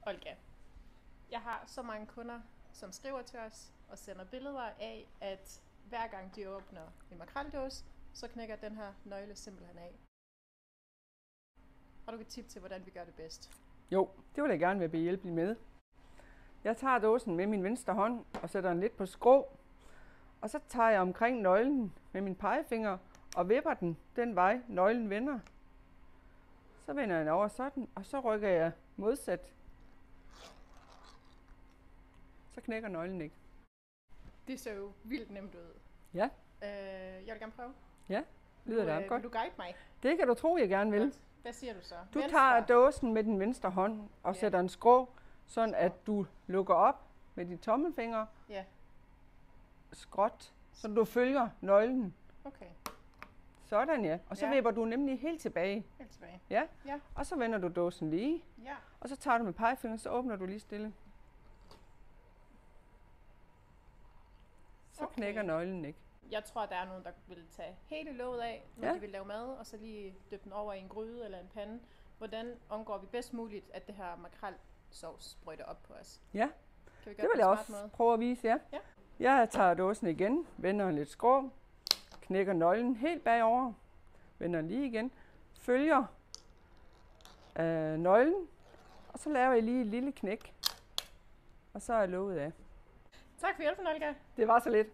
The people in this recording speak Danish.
Olga, jeg har så mange kunder, som skriver til os og sender billeder af, at hver gang de åbner en makreldåse, så knækker den her nøgle simpelthen af. Har du et tip til, hvordan vi gør det bedst? Jo, det vil jeg gerne være behjælpelig med. Jeg tager dåsen med min venstre hånd og sætter den lidt på skrå. Og så tager jeg omkring nøglen med min pegefinger og vipper den vej, nøglen vender. Så vender jeg den over sådan, og så rykker jeg modsat. Så knækker nøglen ikke. Det så jo vildt nemt ud. Ja. Jeg vil gerne prøve. Ja, lyder det godt. Vil du guide mig? Det kan du tro, jeg gerne vil. Godt. Hvad siger du så? Du tager dåsen med den venstre hånd og sætter en skrå, sådan at du lukker op med dine tommelfingre. Ja. Skråt, så du følger nøglen. Okay. Sådan ja. Og så vipper du nemlig helt tilbage. Helt tilbage. Ja. Og så vender du dåsen lige. Ja. Og så tager du med pegefingeren, så åbner du lige stille. Så knækker nøglen ikke. Jeg tror, der er nogen, der vil tage hele låget af, når de vil lave mad, og så lige dyppe den over i en gryde eller en pande. Hvordan undgår vi bedst muligt, at det her makrelsovs sprøjter op på os? Ja, kan vi gøre det vil jeg også prøve at vise jer. Ja. Jeg tager dåsen igen, vender en lidt skrå, knækker nøglen helt bagover, vender lige igen, følger nøglen, og så laver jeg lige et lille knæk, og så er låget af. Tak for hjælpen, Olga. Det var så lidt.